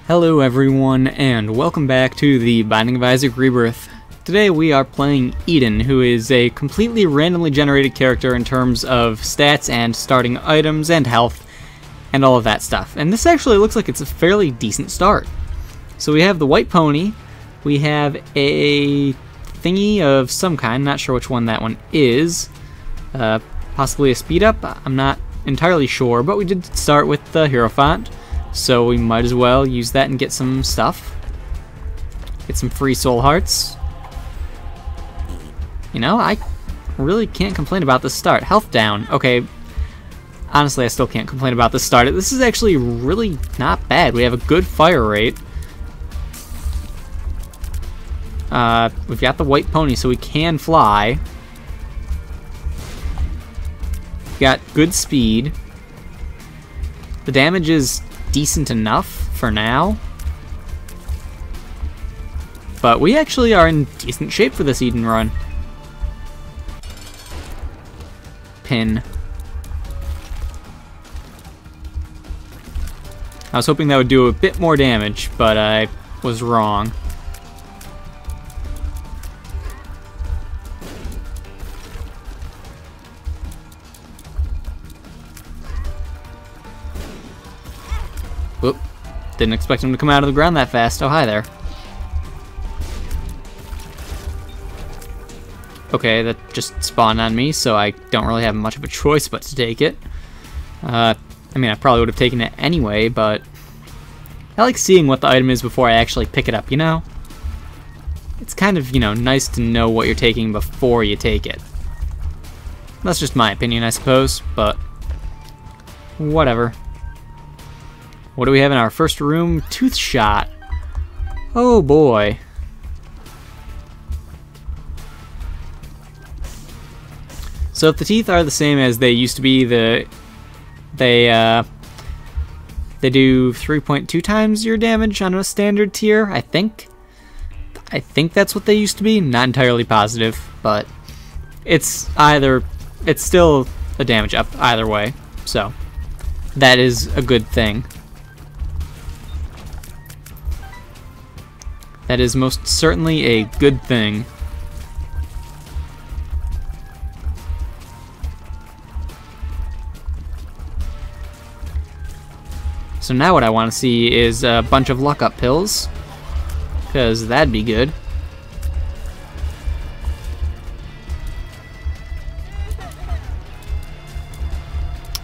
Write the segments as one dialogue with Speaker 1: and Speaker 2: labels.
Speaker 1: Hello everyone, and welcome back to the Binding of Isaac Rebirth. Today we are playing Eden, who is a completely randomly generated character in terms of stats and starting items and health and all of that stuff. And this actually looks like it's a fairly decent start. So we have the white pony, we have a thingy of some kind, not sure which one that one is, possibly a speed up, I'm not entirely sure, but we did start with the hero font. So we might as well use that and get some stuff. Get some free soul hearts. You know, I really can't complain about this start. Health down. Okay. Honestly, I still can't complain about this start. This is actually really not bad. We have a good fire rate. We've got the white pony, so we can fly. We've got good speed. The damage is decent enough for now, but we actually are in decent shape for this Eden run. Pin. I was hoping that would do a bit more damage, but I was wrong. Whoop. Didn't expect him to come out of the ground that fast. Oh, hi there. Okay, that just spawned on me, so I don't really have much of a choice but to take it. I mean, I probably would have taken it anyway, but I like seeing what the item is before I actually pick it up, you know? It's kind of, you know, nice to know what you're taking before you take it. That's just my opinion, I suppose, but whatever. What do we have in our first room? Tooth shot. Oh boy. So if the teeth are the same as they used to be, they do 3.2 times your damage on a standard tier, I think. I think that's what they used to be. Not entirely positive, but it's still a damage up either way. So that is a good thing. That is most certainly a good thing. So now what I want to see is a bunch of luck-up pills, because that'd be good.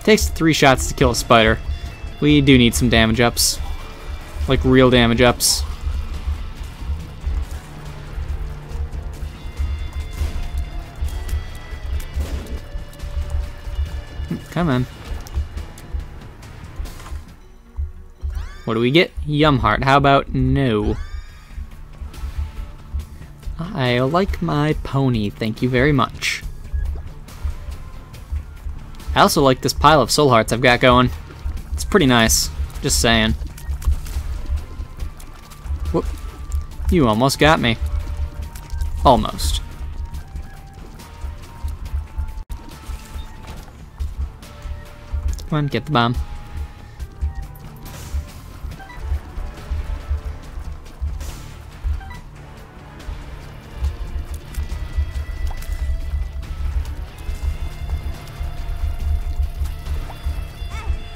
Speaker 1: Takes 3 shots to kill a spider. We do need some damage ups, like real damage ups. Come on. What do we get? Yum heart. How about no? I like my pony, thank you very much. I also like this pile of soul hearts I've got going. It's pretty nice. Just saying. Whoop. You almost got me. Almost. Come on, get the bomb.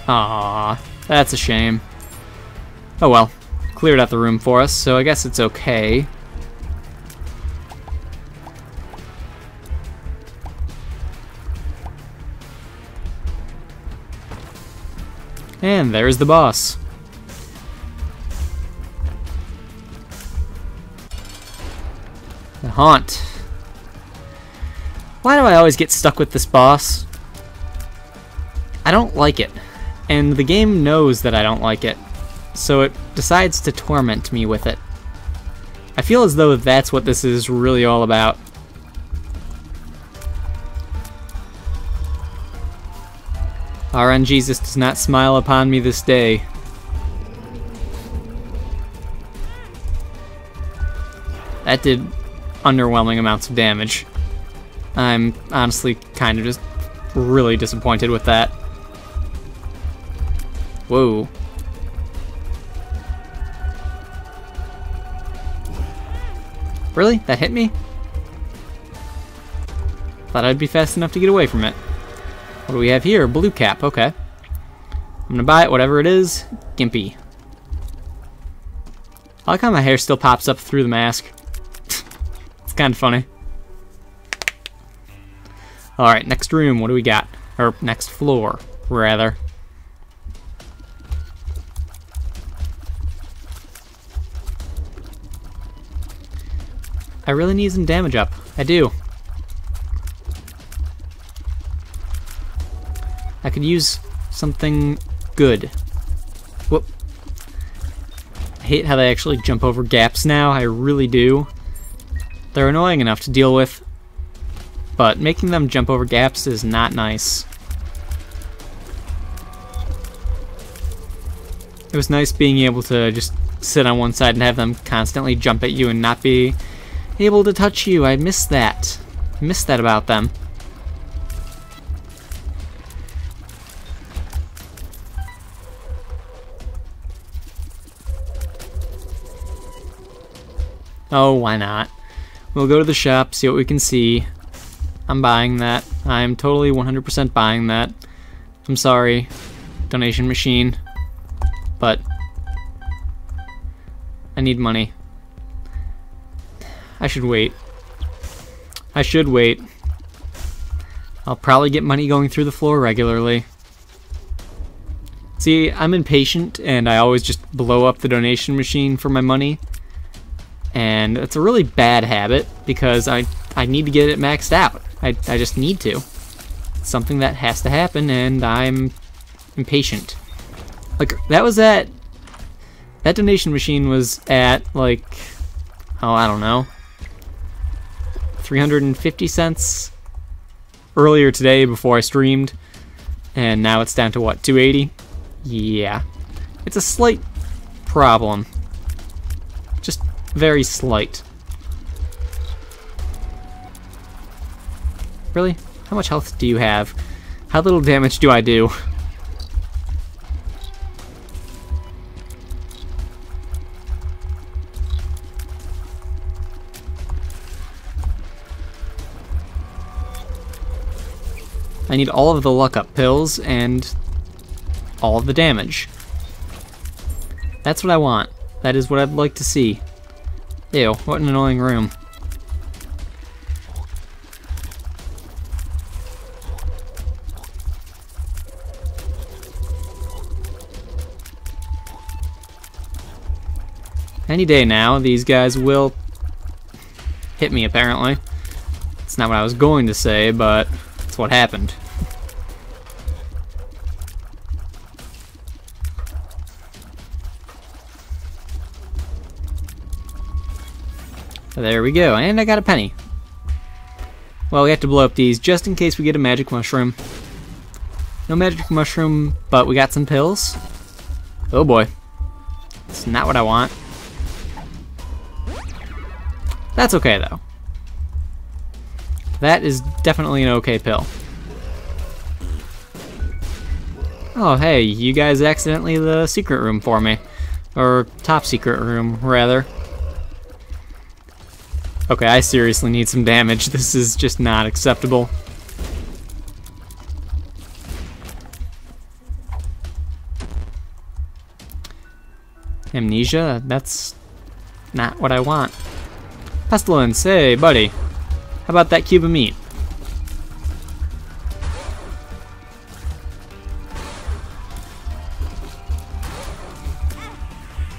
Speaker 1: Aww, that's a shame. Oh well, cleared out the room for us, so I guess it's okay. And there's the boss. The Haunt. Why do I always get stuck with this boss? I don't like it. And the game knows that I don't like it. So it decides to torment me with it. I feel as though that's what this is really all about. RN Jesus does not smile upon me this day. That did underwhelming amounts of damage. I'm honestly kind of just really disappointed with that. Whoa. Really? That hit me? Thought I'd be fast enough to get away from it. What do we have here? Blue cap. Okay. I'm gonna buy it, whatever it is. Gimpy. I like how my hair still pops up through the mask. It's kind of funny. Alright, next room. What do we got? Or next floor, rather. I really need some damage up. I do. I could use something good. Whoop. I hate how they actually jump over gaps now. I really do. They're annoying enough to deal with, but making them jump over gaps is not nice. It was nice being able to just sit on one side and have them constantly jump at you and not be able to touch you. I miss that. I miss that about them. Oh, why not? We'll go to the shop, see what we can see. I'm buying that. I'm totally 100% buying that. I'm sorry, donation machine, but I need money. I should wait. I should wait. I'll probably get money going through the floor regularly. See, I'm impatient and I always just blow up the donation machine for my money. And it's a really bad habit because I need to get it maxed out. I just need to. It's something that has to happen and I'm impatient. Like, that donation machine was at, like, oh, I don't know, 350 cents earlier today before I streamed, and now it's down to what, 280? Yeah. It's a slight problem. Just very slight. Really? How much health do you have? How little damage do I do? I need all of the luck up pills and all of the damage. That's what I want. That is what I'd like to see. Ew, what an annoying room. Any day now, these guys will hit me, apparently. It's not what I was going to say, but it's what happened. There we go, and I got a penny. Well, we have to blow up these just in case we get a magic mushroom. No magic mushroom, but we got some pills. Oh boy. It's not what I want. That's okay, though. That is definitely an okay pill. Oh, hey, you guys accidentally the secret room for me. Or top secret room, rather. Okay, I seriously need some damage. This is just not acceptable. Amnesia? That's not what I want. Pestilence, hey, buddy. How about that cube of meat?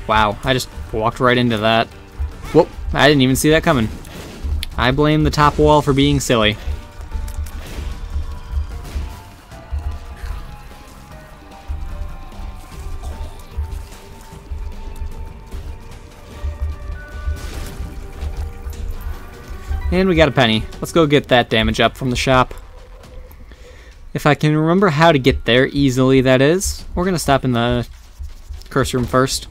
Speaker 1: Wow, I just walked right into that. Whoop, I didn't even see that coming. I blame the top wall for being silly. And we got a penny. Let's go get that damage up from the shop. If I can remember how to get there easily, that is. We're gonna stop in the curse room first,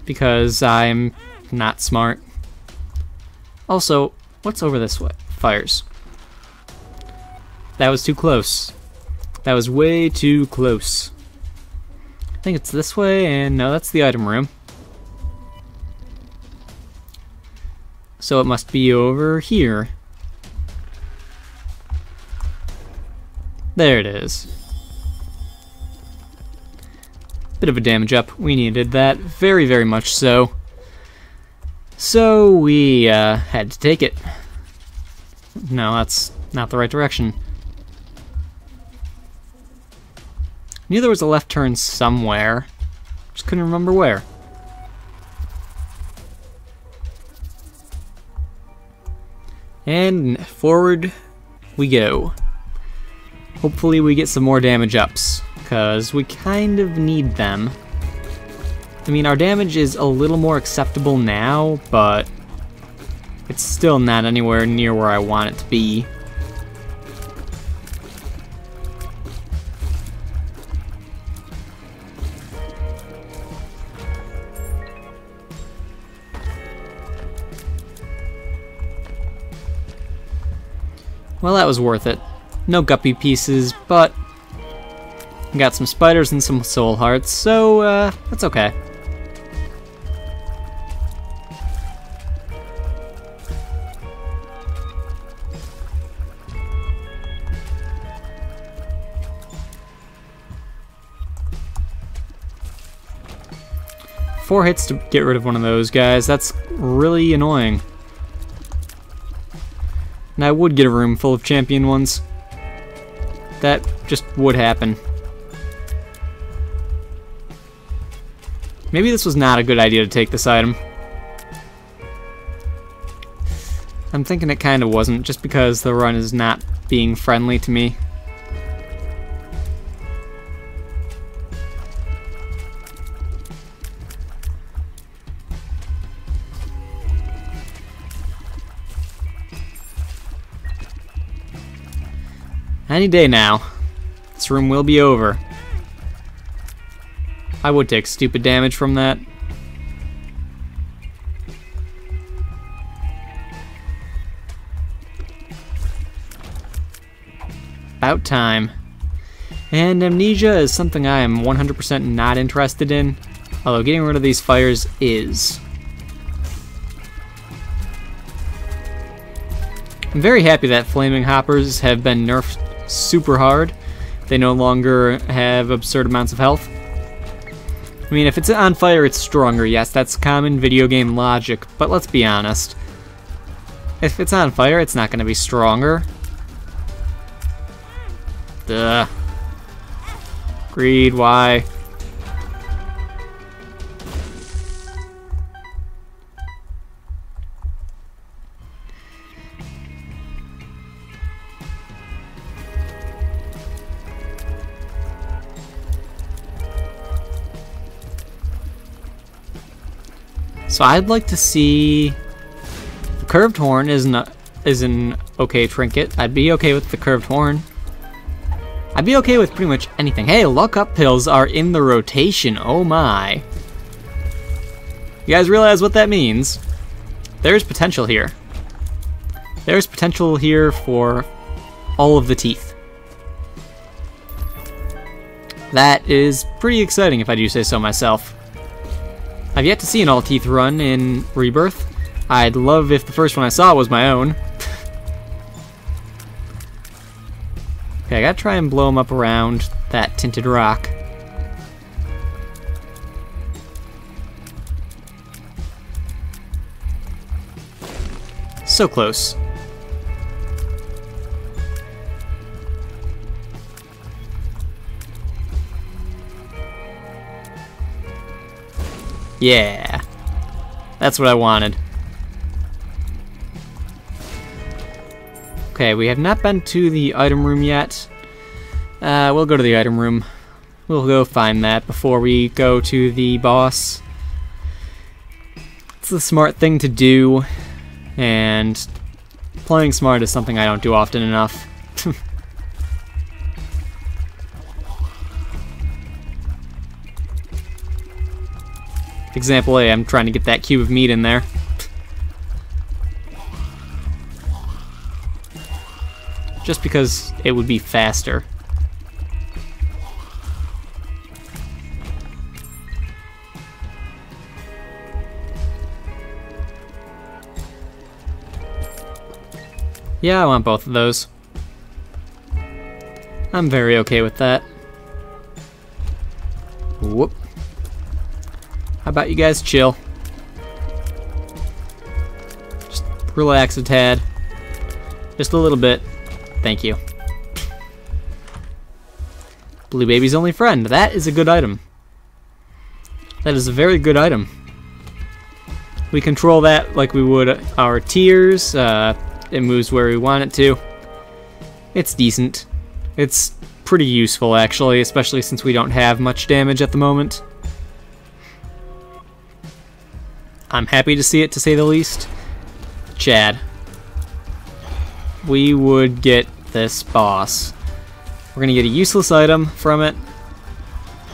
Speaker 1: because I'm not smart. Also, what's over this way? Fires. That was too close. That was way too close. I think it's this way, and no, that's the item room. so it must be over here. There it is. Bit of a damage up. We needed that. Very, very much so. So we had to take it. No, that's not the right direction. Knew there was a left turn somewhere. Just couldn't remember where. And forward we go. Hopefully we get some more damage ups, because we kind of need them. I mean, our damage is a little more acceptable now, but it's still not anywhere near where I want it to be. Well, that was worth it. No guppy pieces, but we got some spiders and some soul hearts, so that's okay. Four hits to get rid of one of those guys. That's really annoying. And I would get a room full of champion ones. That just would happen. Maybe this was not a good idea to take this item. I'm thinking it kind of wasn't, just because the run is not being friendly to me. Any day now, this room will be over. I would take stupid damage from that. About time. And amnesia is something I am 100% not interested in, although getting rid of these fires is. I'm very happy that flaming hoppers have been nerfed super hard. They no longer have absurd amounts of health. I mean, if it's on fire, it's stronger. Yes, that's common video game logic, but let's be honest. If it's on fire, it's not going to be stronger. Duh. Greed, why? So I'd like to see... The curved horn is an okay trinket. I'd be okay with the curved horn. I'd be okay with pretty much anything. Hey, luck up pills are in the rotation. Oh my. You guys realize what that means? There's potential here. There's potential here for all of the teeth. That is pretty exciting if I do say so myself. I've yet to see an all-teeth run in Rebirth. I'd love if the first one I saw was my own. Okay, I gotta try and blow him up around that tinted rock. So close. Yeah, that's what I wanted. Okay, we have not been to the item room yet. We'll go to the item room. We'll go find that before we go to the boss. It's the smart thing to do, and playing smart is something I don't do often enough. Example A, I'm trying to get that cube of meat in there. Just because it would be faster. Yeah, I want both of those. I'm very okay with that. Whoop. How about you guys chill? Just relax a tad. Just a little bit. Thank you. Blue Baby's only friend. That is a good item. That is a very good item. We control that like we would our tiers. It moves where we want it to. It's decent. It's pretty useful, actually, especially since we don't have much damage at the moment. I'm happy to see it, to say the least. Chad. We would get this boss. We're gonna get a useless item from it,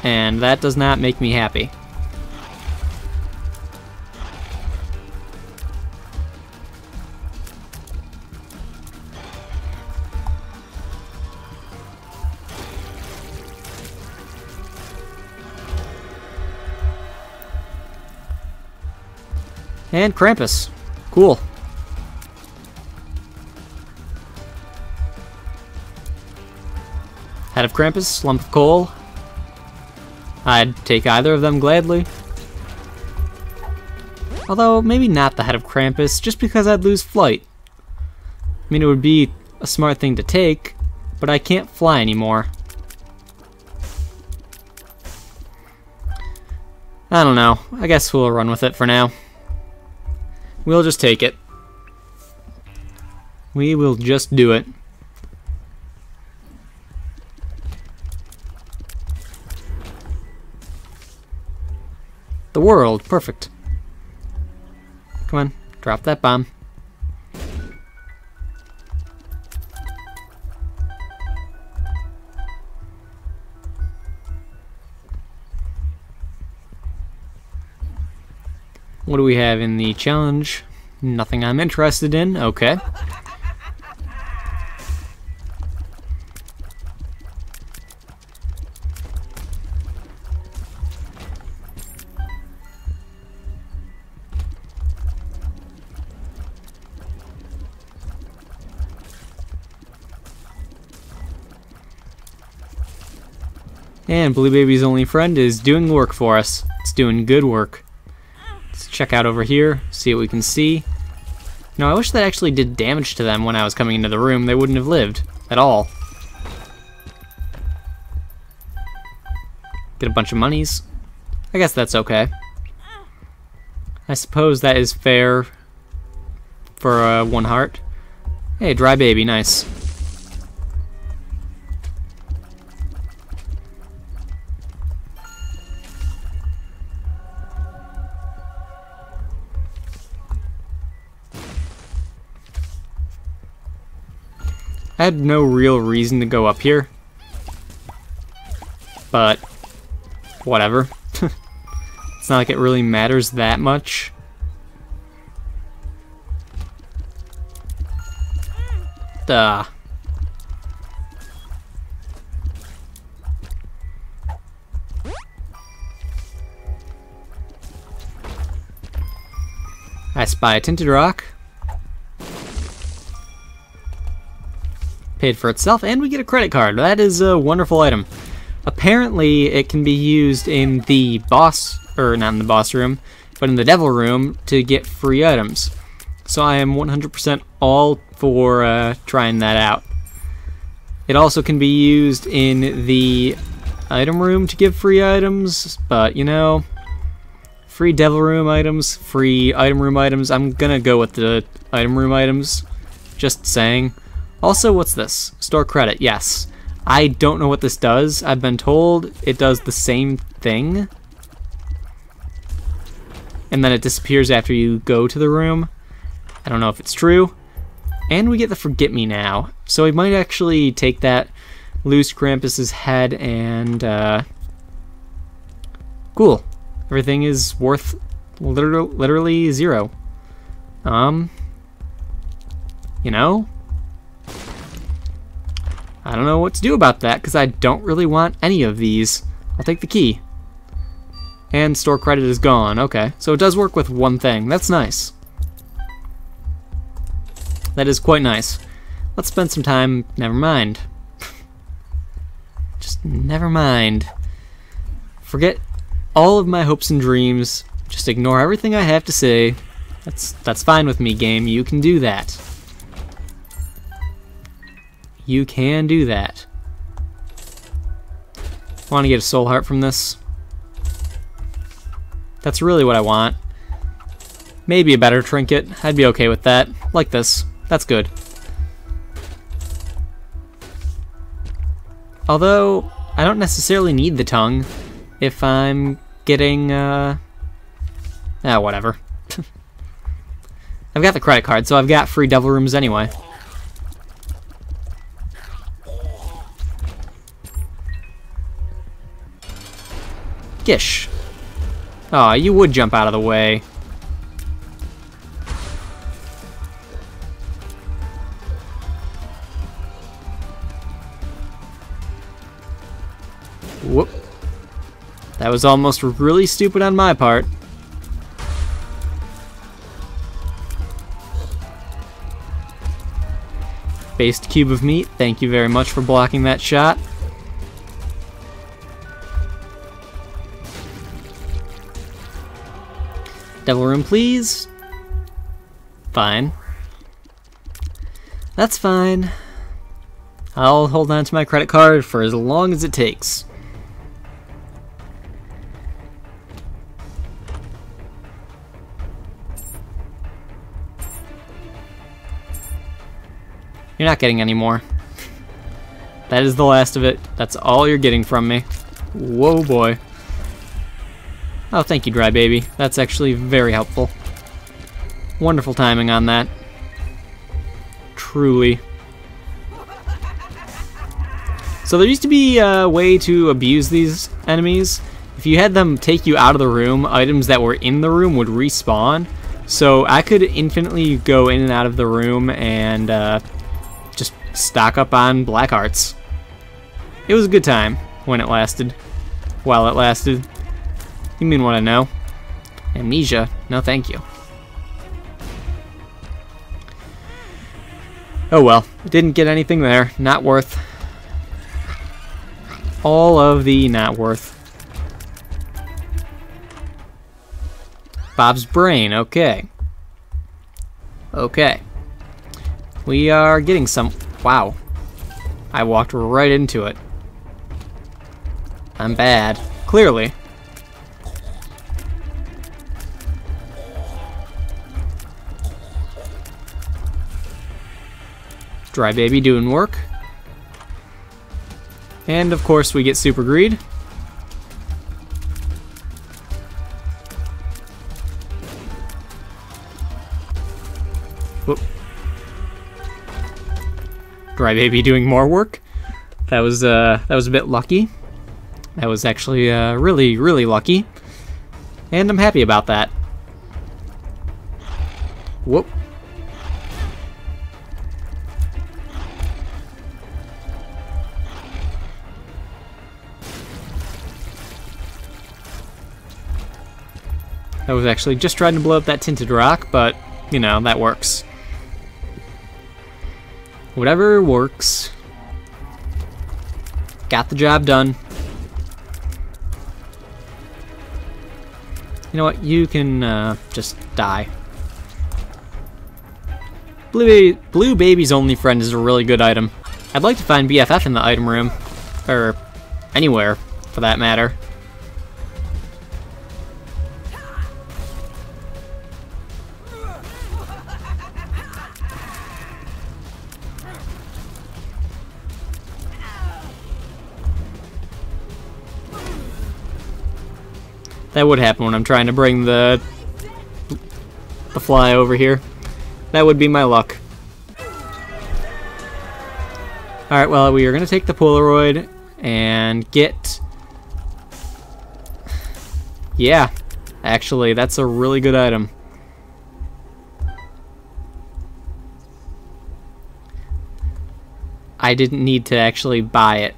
Speaker 1: and that does not make me happy. And Krampus. Cool. Head of Krampus, lump of coal. I'd take either of them gladly. Although, maybe not the head of Krampus, just because I'd lose flight. I mean, it would be a smart thing to take, but I can't fly anymore. I don't know. I guess we'll run with it for now. We'll just take it. We will just do it. The world, perfect. Come on, drop that bomb. What do we have in the challenge? Nothing I'm interested in. Okay. And Blue Baby's only friend is doing work for us. It's doing good work. Let's check out over here, see what we can see. No, I wish that actually did damage to them when I was coming into the room. They wouldn't have lived at all. Get a bunch of monies. I guess that's okay. I suppose that is fair for 1 heart. Hey, dry baby, nice. I had no real reason to go up here, but whatever. It's not like it really matters that much. Duh. I spy a tinted rock. Paid for itself, and we get a credit card. That is a wonderful item. Apparently, it can be used in the boss, or not in the boss room, but in the devil room to get free items. So I am 100% all for trying that out. It also can be used in the item room to give free items, but you know, free devil room items, free item room items. I'm gonna go with the item room items. Just saying. Also, what's this? Store credit, yes. I don't know what this does. I've been told it does the same thing. And then it disappears after you go to the room. I don't know if it's true. And we get the Forget Me Now. So we might actually take that, lose Krampus's head, and cool. Everything is worth literally 0. You know? I don't know what to do about that, because I don't really want any of these. I'll take the key. And store credit is gone. Okay, so it does work with one thing. That's nice. That is quite nice. Let's spend some time. Never mind. Just never mind. Forget all of my hopes and dreams. Just ignore everything I have to say. That's fine with me, game. You can do that. You can do that. Want to get a soul heart from this? That's really what I want. Maybe a better trinket. I'd be okay with that. Like this. That's good. Although, I don't necessarily need the tongue if I'm getting, whatever. I've got the credit card, so I've got free devil rooms anyway. Gish. Aw, you would jump out of the way. Whoop. That was almost really stupid on my part. Based cube of meat, thank you very much for blocking that shot. Devil room, please. Fine. That's fine. I'll hold on to my credit card for as long as it takes. You're not getting any more. That is the last of it. That's all you're getting from me. Whoa, boy. Oh, thank you, Dry Baby. That's actually very helpful. Wonderful timing on that. Truly. So there used to be a way to abuse these enemies. If you had them take you out of the room, items that were in the room would respawn. So I could infinitely go in and out of the room and just stock up on black hearts. It was a good time when it lasted. While it lasted. You mean what I know? Amnesia? No thank you. Oh well, didn't get anything there. Not worth. All of the not worth. Bob's brain, okay. Okay. We are getting some... Wow. I walked right into it. I'm bad. Clearly. Dry Baby doing work. And of course we get Super Greed. Whoop. Dry Baby doing more work. That was a bit lucky. That was actually really, really lucky. And I'm happy about that. Whoop. I was actually just trying to blow up that tinted rock, but, you know, that works. Whatever works. Got the job done. You know what? You can just die. Blue Baby's Only Friend is a really good item. I'd like to find BFF in the item room. Or anywhere, for that matter. That would happen when I'm trying to bring the fly over here. That would be my luck. Alright, well, we are going to take the Polaroid and get... Yeah, actually, that's a really good item. I didn't need to actually buy it.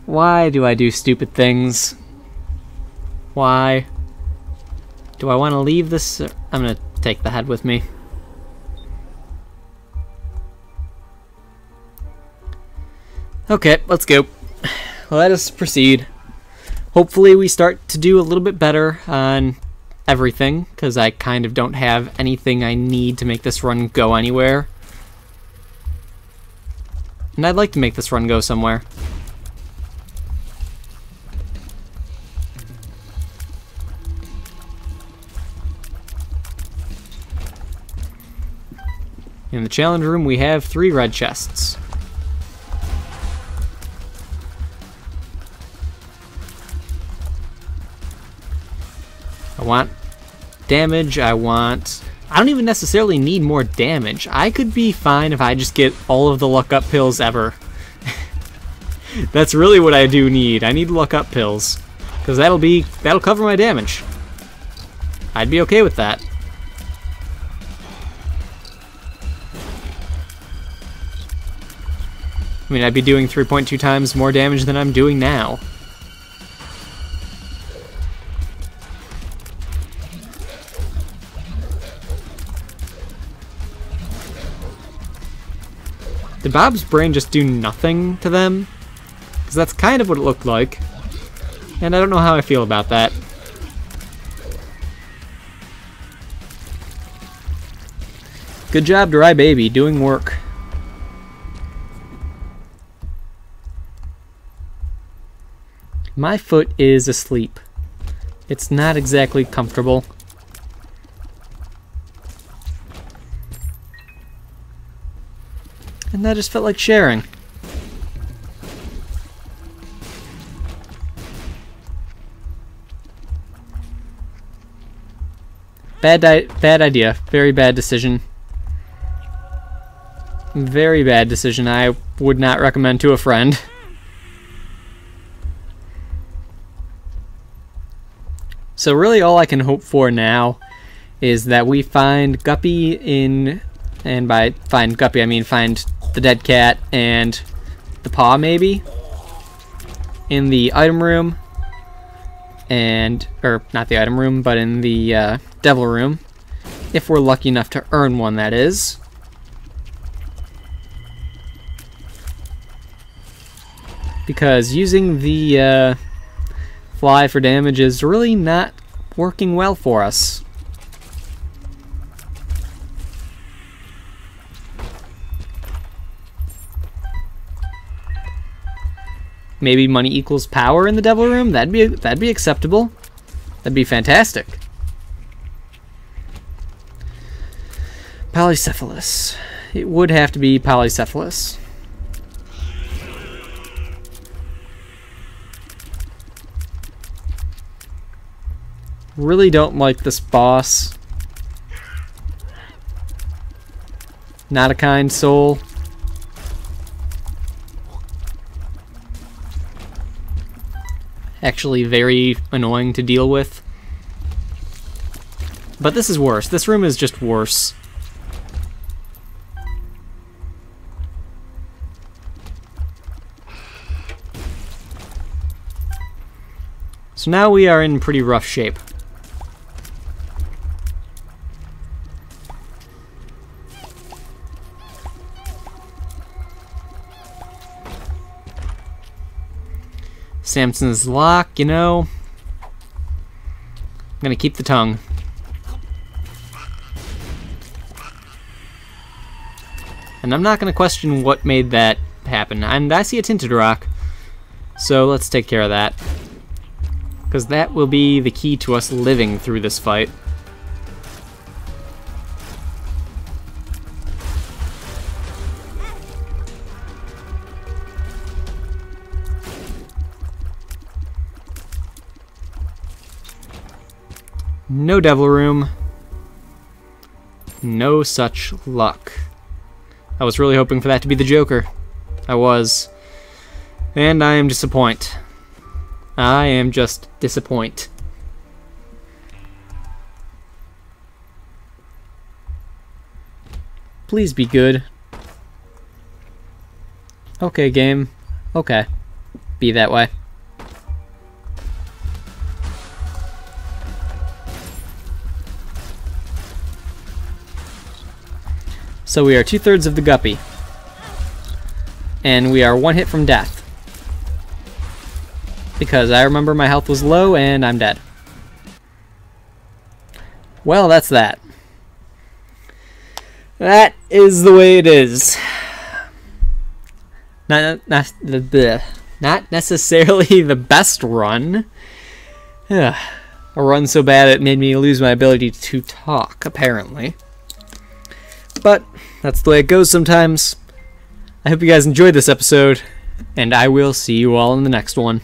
Speaker 1: Why do I do stupid things? Why? Do I want to leave this? I'm going to take the head with me. Okay, let's go. Let us proceed. Hopefully we start to do a little bit better on everything, because I kind of don't have anything I need to make this run go anywhere. And I'd like to make this run go somewhere. In the challenge room, we have 3 red chests. I want damage, I don't even necessarily need more damage. I could be fine if I just get all of the luck up pills ever. That's really what I do need. I need luck up pills, because that'll cover my damage. I'd be okay with that. I mean, I'd be doing 3.2 times more damage than I'm doing now. Did Bob's brain just do nothing to them? Because that's kind of what it looked like. And I don't know how I feel about that. Good job, Dry Baby, doing work. My foot is asleep. It's not exactly comfortable. And that just felt like sharing. Bad idea. Very bad decision. Very bad decision. I would not recommend to a friend. So really all I can hope for now is that we find Guppy in, and by find Guppy I mean find the dead cat and the paw maybe, in the item room, or not the item room, but in the devil room, if we're lucky enough to earn one, that is. Because using the fly for damage is really not working well for us. Maybe money equals power in the devil room? That'd be acceptable. That'd be fantastic. Polycephalus. It would have to be polycephalus. Really don't like this boss. Not a kind soul. Actually very annoying to deal with. But this is worse. This room is just worse. So now we are in pretty rough shape. Samson's lock, you know. I'm gonna keep the tongue. And I'm not gonna question what made that happen. And I see a tinted rock, so let's take care of that, because that will be the key to us living through this fight. No devil room. No such luck. I was really hoping for that to be the Joker. I was. And I am disappointed. I am just disappointed. Please be good. Okay, game. Okay. Be that way. So we are 2/3 of the Guppy. and we are one hit from death. Because I remember my health was low and I'm dead. Well, that's that. That is the way it is. Not necessarily the best run. A run so bad it made me lose my ability to talk, apparently. But that's the way it goes sometimes. I hope you guys enjoyed this episode, and I will see you all in the next one.